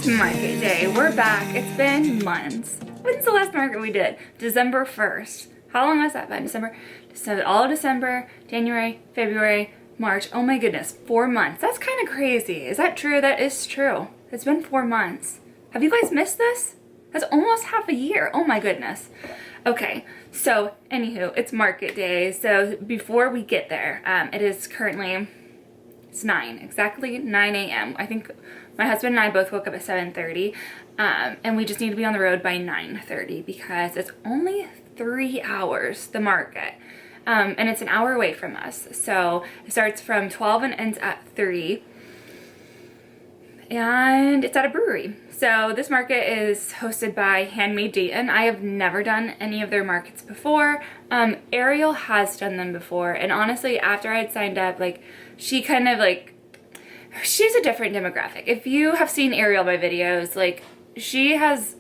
Market day. We're back. It's been months. When's the last market we did? December 1st. How long has that been? December, all of December, January, February, March. Oh my goodness, 4 months. That's kind of crazy. Is that true? That is true. It's been 4 months. Have you guys missed this? That's almost half a year. Oh my goodness. Okay, so anywho, it's market day. So before we get there, it is currently, it's exactly 9 a.m. I think my husband and I both woke up at 7:30, and we just need to be on the road by 9:30 because it's only 3 hours, the market, and it's an hour away from us. So it starts from 12 and ends at 3, and it's at a brewery. So this market is hosted by Handmade Dayton. I have never done any of their markets before. Ariel has done them before, and honestly, after I had signed up, like, she kind of like, she's a different demographic. If you have seen Ariel, my videos, like, she has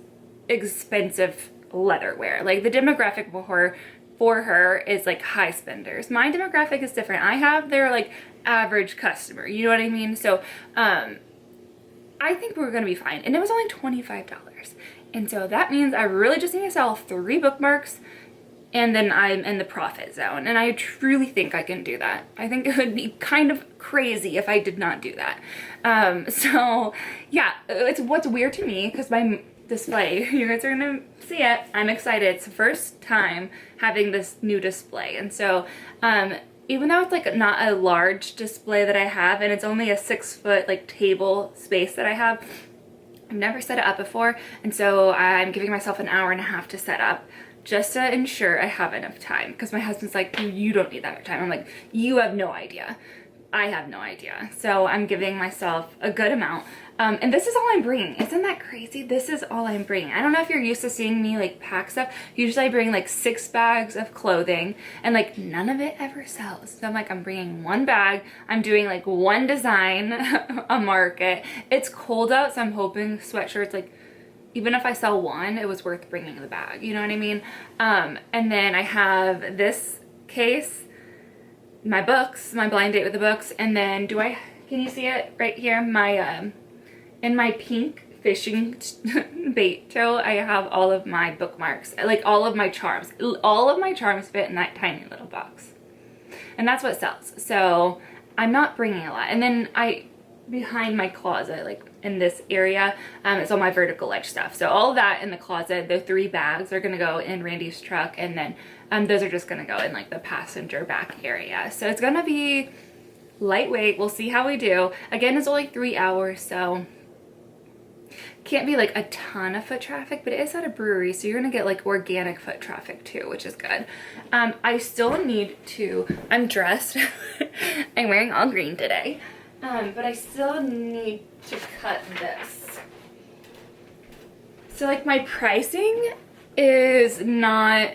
expensive leatherware. Like, the demographic for her is like high spenders. My demographic is different. I have their like average customer, you know what I mean? So I think we're gonna be fine. And it was only $25. And so that means I really just need to sell 3 bookmarks, and then I'm in the profit zone. And I truly think I can do that. I think it would be kind of crazy if I did not do that. So yeah, it's what's weird to me, because my display, you guys are gonna see it. I'm excited. It's the first time having this new display. And so even though it's like not a large display that I have, and it's only a 6-foot like table space that I have, I've never set it up before. And so I'm giving myself an hour and a half to set up, just to ensure I have enough time. Because my husband's like, you don't need that much time. I'm like, you have no idea. I have no idea. So I'm giving myself a good amount. And this is all I'm bringing. Isn't that crazy? This is all I'm bringing. I don't know if you're used to seeing me like pack stuff. Usually I bring like 6 bags of clothing, and like none of it ever sells. So I'm like, I'm bringing 1 bag. I'm doing like 1 design a market. It's cold out, so I'm hoping sweatshirts, like, even if I sell 1, it was worth bringing the bag. You know what I mean? And then I have this case, my books, my blind date with the books, and then can you see it right here? My, in my pink fishing bait tote, I have all of my bookmarks, like all of my charms. All of my charms fit in that tiny little box. And that's what sells. So I'm not bringing a lot. And then behind my closet, like in this area, it's all my vertical edge stuff. So all of that in the closet, the 3 bags are gonna go in Randy's truck, and then those are just gonna go in like the passenger back area. So it's gonna be lightweight. We'll see how we do. Again, it's only 3 hours, so can't be like a ton of foot traffic, but it is at a brewery, so you're gonna get like organic foot traffic too, which is good. I still need to, I'm dressed, I'm wearing all green today. But I still need to cut this. So like my pricing is not,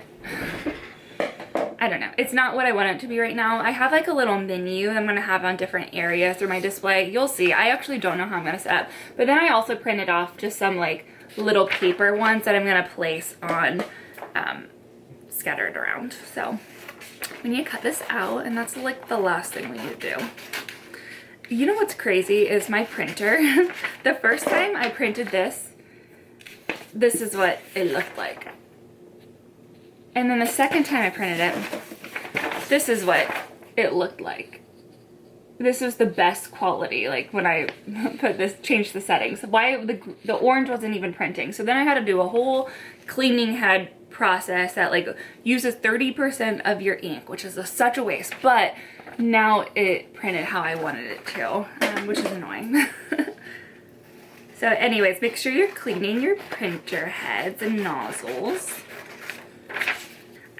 I don't know, it's not what I want it to be right now. I have like a little menu that I'm gonna have on different areas through my display. You'll see. I actually don't know how I'm gonna set up. But then I also printed off just some like little paper ones that I'm gonna place on scattered around. So we need to cut this out, and that's like the last thing we need to do. You know what's crazy is my printer. The first time I printed this is what it looked like. And then the second time I printed it, this is what it looked like. This was the best quality, like when I changed the settings. Why the orange wasn't even printing. So then I had to do a whole cleaning head process that like uses 30% of your ink, which is such a waste. But now it printed how I wanted it to, which is annoying. So anyways, make sure you're cleaning your printer heads and nozzles.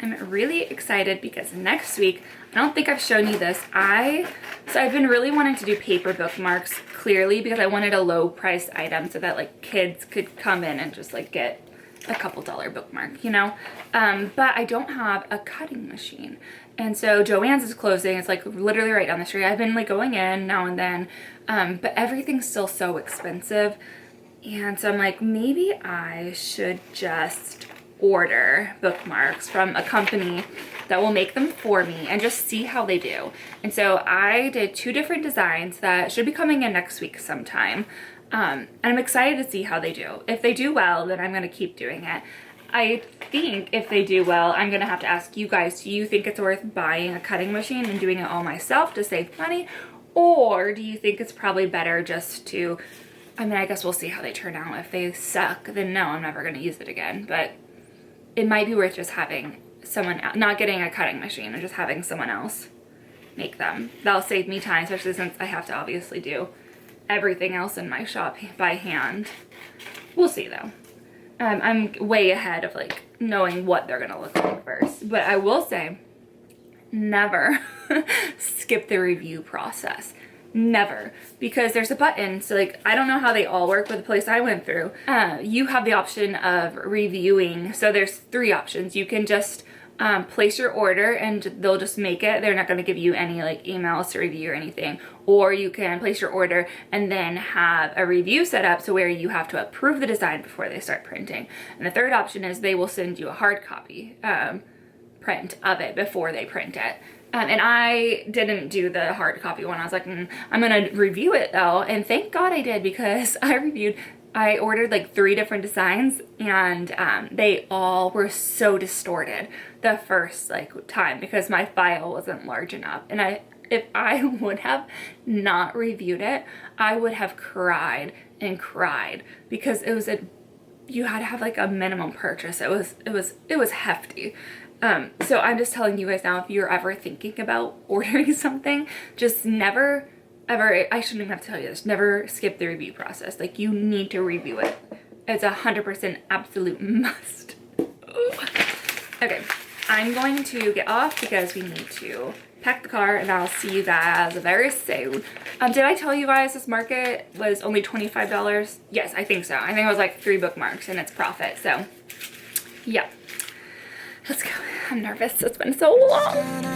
I'm really excited because next week, I don't think I've shown you this, so I've been really wanting to do paper bookmarks, clearly, because I wanted a low priced item so that like kids could come in and just like get a couple dollar bookmark, you know? But I don't have a cutting machine. And so Joann's is closing. It's like literally right down the street. I've been like going in now and then, but everything's still so expensive. And so I'm like, maybe I should just order bookmarks from a company that will make them for me and just see how they do. And so I did 2 different designs that should be coming in next week sometime. And I'm excited to see how they do. If they do well, then I'm going to keep doing it. I think if they do well, I'm going to have to ask you guys, do you think it's worth buying a cutting machine and doing it all myself to save money? Or do you think it's probably better just to, I mean, I guess we'll see how they turn out. If they suck, then no, I'm never going to use it again. But it might be worth just having someone, not getting a cutting machine and just having someone else make them. That'll save me time, especially since I have to obviously do everything else in my shop by hand. We'll see though. I'm way ahead of like knowing what they're gonna look like first, but I will say never skip the review process. Never, because there's a button. So like, I don't know how they all work, but the place I went through, you have the option of reviewing. So there's 3 options. You can just place your order and they'll just make it. They're not going to give you any like emails to review or anything. Or you can place your order and then have a review set up so where you have to approve the design before they start printing. And the 3rd option is they will send you a hard copy print of it before they print it. And I didn't do the hard copy one. I was like, I'm going to review it though. And thank God I did, because I ordered like 3 different designs and they all were so distorted the first like time because my file wasn't large enough. And if I would have not reviewed it, I would have cried and cried because you had to have like a minimum purchase. It was hefty. So I'm just telling you guys now, if you're ever thinking about ordering something, just never ever, I shouldn't even have to tell you this, never skip the review process. Like, you need to review it. It's 100% absolute must. Okay, I'm going to get off because we need to pack the car, and I'll see you guys very soon. Did I tell you guys this market was only $25? Yes, I think so. I think it was like 3 bookmarks and it's profit. So yeah, let's go. I'm nervous. It's been so long.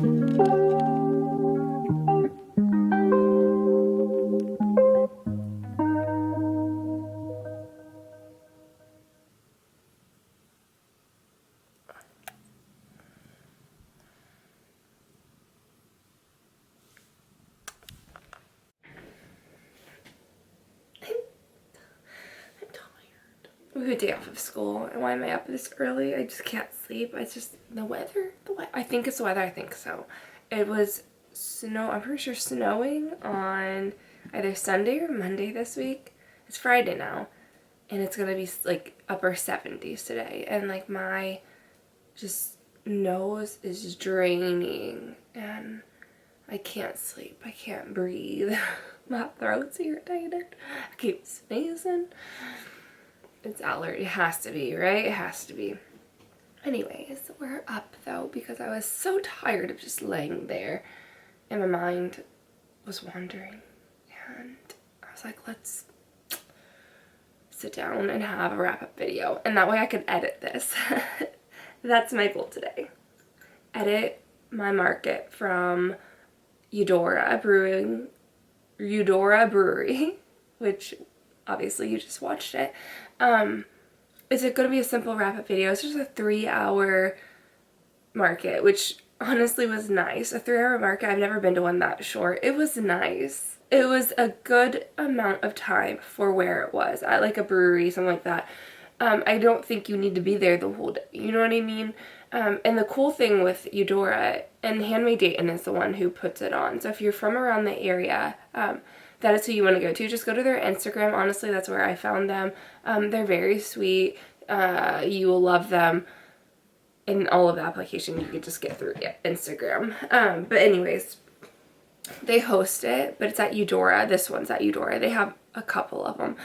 We have a day off of school, and why am I up this early? I just can't sleep. It's just the weather. I think it's the weather. I think so. It was I'm pretty sure snowing on either Sunday or Monday this week. It's Friday now, and it's gonna be like upper 70s today, and like my just nose is draining, and I can't sleep. I can't breathe. My throat's irritated. I keep sneezing. It's allergy. It has to be, right? It has to be. Anyways, we're up though because I was so tired of just laying there and my mind was wandering, and I was like, let's sit down and have a wrap-up video, and that way I can edit this. That's my goal today. Edit my market from Eudora Brewery, which obviously you just watched it. Is it going to be a simple wrap-up video? It's just a 3-hour market, which honestly was nice. A 3-hour market, I've never been to one that short. It was nice. It was a good amount of time for where it was. At like a brewery, something like that. I don't think you need to be there the whole day. You know what I mean? And the cool thing with Eudora, and Handmade Dayton is the one who puts it on. So if you're from around the area, that is who you want to go to. Just go to their Instagram. Honestly, that's where I found them. They're very sweet. You will love them. In all of the application, you could just get through Instagram. But anyways, they host it, but it's at Eudora. This one's at Eudora. They have a couple of them.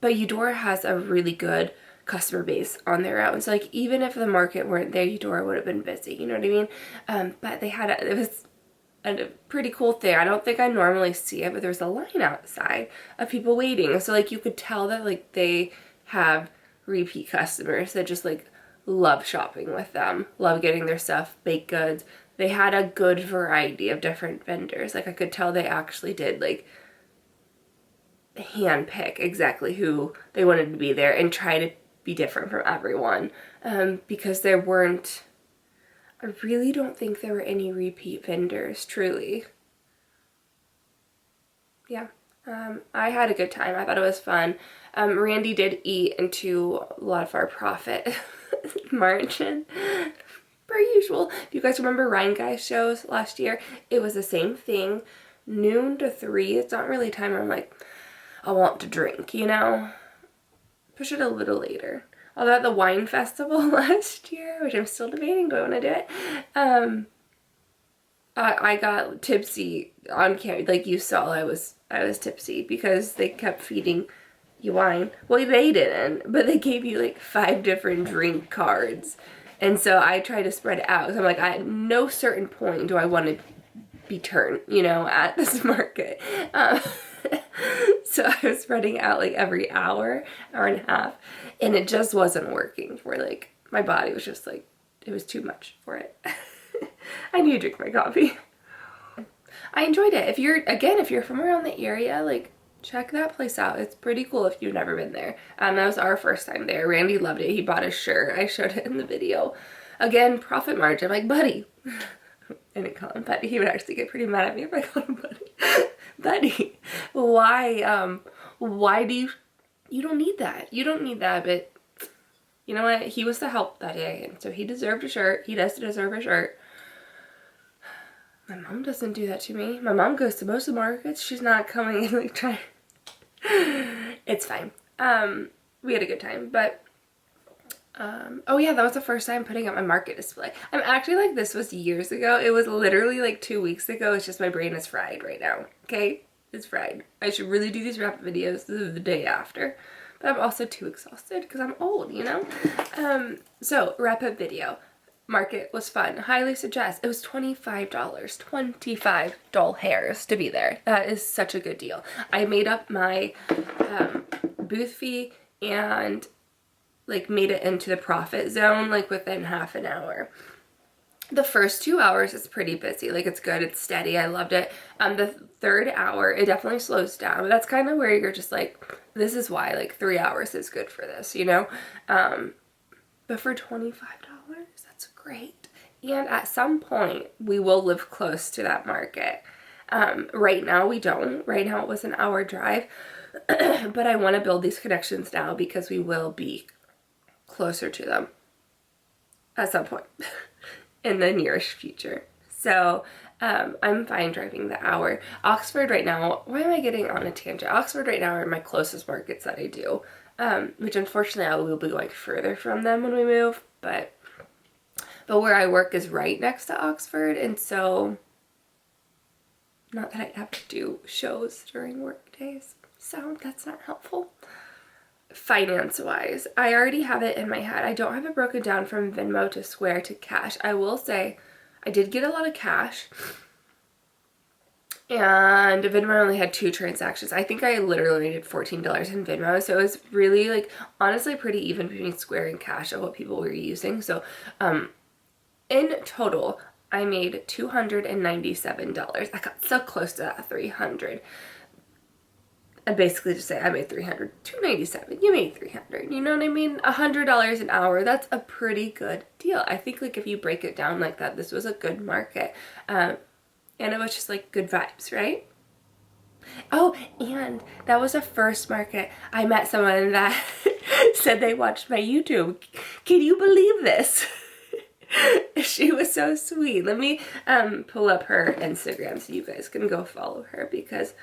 But Eudora has a really good customer base on their own. So like even if the market weren't there, Eudora would have been busy. You know what I mean? But they had it was a pretty cool thing. I don't think I normally see it, but there's a line outside of people waiting. So like you could tell that like they have repeat customers that just like love shopping with them, love getting their stuff, baked goods. They had a good variety of different vendors. Like I could tell they actually did like handpick exactly who they wanted to be there and try to be different from everyone, because there weren't, I really don't think there were any repeat vendors, truly. Yeah, I had a good time. I thought it was fun. Randy did eat into a lot of our profit margin, per usual. If you guys remember Ryan Guy's shows last year, it was the same thing, noon to 3. It's not really time where I'm like, I want to drink, you know? Push it a little later. Although at the wine festival last year, which I'm still debating, do I want to do it? I got tipsy on camera. Like you saw, I was tipsy because they kept feeding you wine. Well, they didn't, but they gave you like 5 different drink cards. And so I tried to spread it out. So I'm like, at no certain point do I want to be turned, you know, at this market. So I was spreading out like every hour and a half, and it just wasn't working for like, my body was just like, it was too much for it. I need to drink my coffee. I enjoyed it. If you're from around the area, like check that place out. It's pretty cool if you've never been there. That was our first time there. Randy loved it. He bought a shirt. I showed it in the video. Again, profit margin. I'm like, buddy. I didn't call him buddy. He would actually get pretty mad at me if I called him buddy. Buddy, why do you don't need that. You don't need that, but you know what? He was the help that day, and so he deserved a shirt. He does deserve a shirt. My mom doesn't do that to me. My mom goes to most of the markets. She's not coming and like trying. It's fine. We had a good time, but oh yeah, that was the first time putting up my market display. I'm actually like, this was years ago. It was literally like 2 weeks ago. It's just my brain is fried right now. Okay, it's fried. I should really do these wrap videos the day after, but I'm also too exhausted because I'm old, you know. So wrap up video. Market was fun. Highly suggest. It was $25. $25 to be there. That is such a good deal. I made up my booth fee and like made it into the profit zone like within half an hour. The first 2 hours is pretty busy. Like, it's good, it's steady, I loved it. The third hour, it definitely slows down, but that's kind of where you're just like, this is why like 3 hours is good for this, you know? But for $25, that's great. And at some point, we will live close to that market. Right now we don't. Right now it was an hour drive, but I want to build these connections now because we will be closer to them at some point in the nearest future. So I'm fine driving the hour. Oxford right now, why am I getting on a tangent? Oxford right now are my closest markets that I do, which unfortunately I will be going further from them when we move, but where I work is right next to Oxford, and so not that I'd have to do shows during work days, so that's not helpful. Finance-wise, I already have it in my head. I don't have it broken down from Venmo to Square to cash. I will say I did get a lot of cash, and Venmo only had 2 transactions. I think I literally did $14 in Venmo, so it was really, like, honestly pretty even between Square and cash of what people were using. So in total, I made $297. I got so close to that 300. I basically just say I made 300. 297. You made 300. You know what I mean? $100 an hour. That's a pretty good deal. I think like if you break it down like that, this was a good market. And it was just like good vibes, right? Oh, and that was the first market I met someone that said they watched my YouTube. Can you believe this? She was so sweet. Let me pull up her Instagram so you guys can go follow her because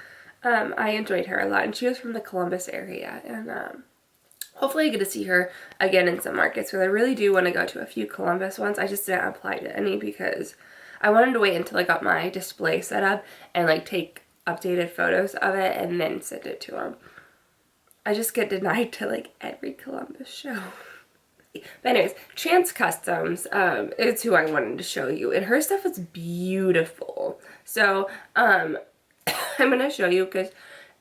I enjoyed her a lot, and she was from the Columbus area, and hopefully I get to see her again in some markets, because I really do want to go to a few Columbus ones. I just didn't apply to any because I wanted to wait until I got my display set up and like take updated photos of it and then send it to them. I just get denied to like every Columbus show. But anyways, Chance Customs is who I wanted to show you, and her stuff is beautiful. So I'm gonna show you because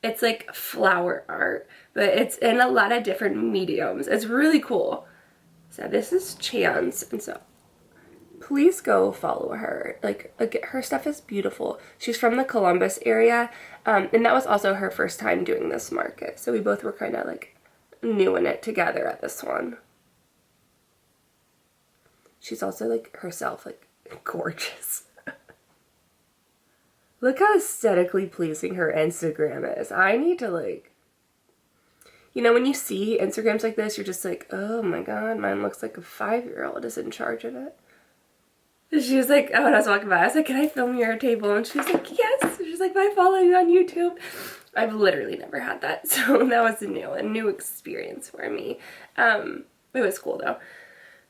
it's like flower art, but it's in a lot of different mediums. It's really cool. So this is Chance, and so please go follow her. Like her stuff is beautiful. She's from the Columbus area, and that was also her first time doing this market. So we both were kind of like new in it together at this one. She's also like herself like gorgeous. Look how aesthetically pleasing her Instagram is. I need to like, you know, when you see Instagrams like this, you're just like, oh my god, mine looks like a 5-year-old is in charge of it. And she was like, oh, when I was walking by, I was like, can I film your table? And she was like, yes. She's like, I follow you on YouTube. I've literally never had that, so that was a new experience for me. It was cool though.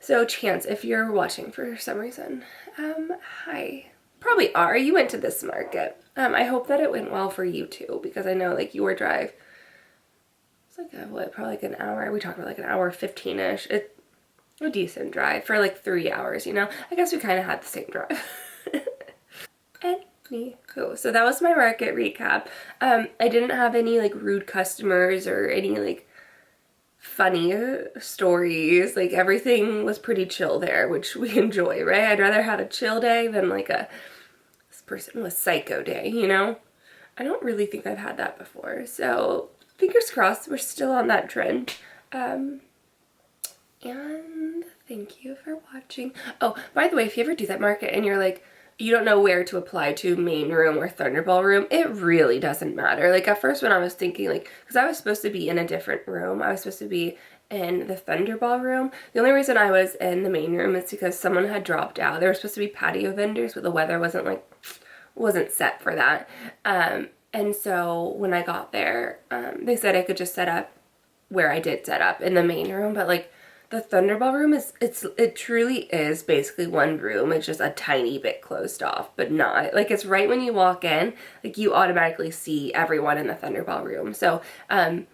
So Chance, if you're watching for some reason, hi. Probably are. You went to this market. I hope that it went well for you too, because I know like your drive, it's like probably like an hour. We talked about like an hour 15-ish. It's a decent drive for like 3 hours, you know? I guess we kind of had the same drive. Anywho, so that was my market recap. I didn't have any like rude customers or any like funny stories. Like everything was pretty chill there, which we enjoy, right? I'd rather have a chill day than like this person was psycho day, you know? I don't really think I've had that before, so fingers crossed we're still on that trend. And thank you for watching. Oh, by the way, if you ever do that market and you're like, you don't know where to apply to, main room or Thunderball room, it really doesn't matter. Like at first when I was thinking like, because I was supposed to be in a different room, I was supposed to be in the Thunderball room. The only reason I was in the main room is because someone had dropped out. There were supposed to be patio vendors, but the weather wasn't set for that. And so when I got there, they said I could just set up where I did set up in the main room, but like the Thunderball room it truly is basically one room. It's just a tiny bit closed off, but not like it's right when you walk in, like you automatically see everyone in the Thunderball room. So I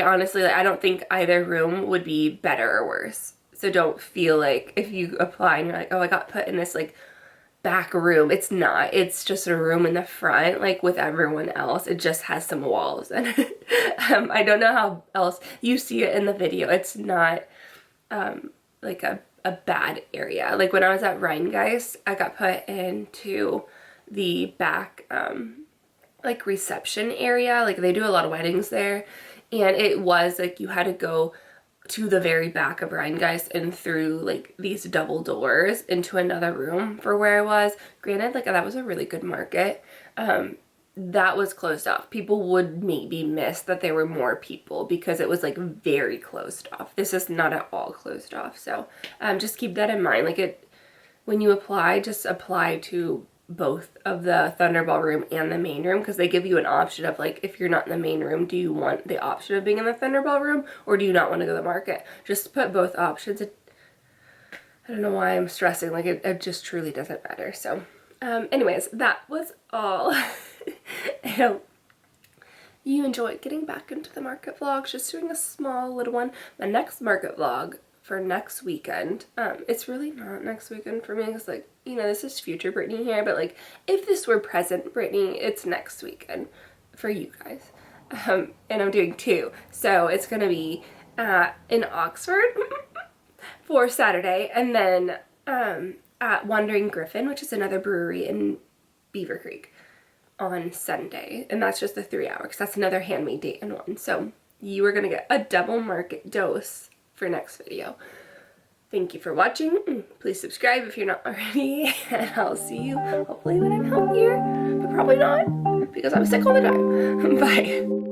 honestly, like, I don't think either room would be better or worse. So don't feel like if you apply and you're like, oh, I got put in this like back room. It's not. It's just a room in the front, like with everyone else. It just has some walls, and I don't know how else you see it in the video. It's not like a a bad area. Like when I was at Rheingeist, I got put into the back like reception area. Like they do a lot of weddings there, and it was like you had to go to the very back of Rheingeist and through like these double doors into another room for where I was. Granted, like that was a really good market. That was closed off. People would maybe miss that there were more people because it was like very closed off. This is not at all closed off. So just keep that in mind. Like when you apply, just apply to both of the Thunder Ballroom and the main room, because they give you an option of like, if you're not in the main room, do you want the option of being in the Thunder Ballroom or do you not want to go to the market? Just put both options. I don't know why I'm stressing, like it just truly doesn't matter. So anyways, that was all. I hope you enjoyed getting back into the market vlogs, just doing a small little one. My next market vlog for next weekend, it's really not next weekend for me because, like, you know, this is future Brittany here, but like if this were present Brittany, it's next weekend for you guys. And I'm doing 2, so it's gonna be in Oxford for Saturday, and then at Wandering Griffin, which is another brewery in Beaver Creek, on Sunday, and that's just a 3-hour because that's another Handmade Dayton one. So you are gonna get a double market dose for next video. Thank you for watching. Please subscribe if you're not already, and I'll see you hopefully when I'm healthier, but probably not because I'm sick all the time. Bye.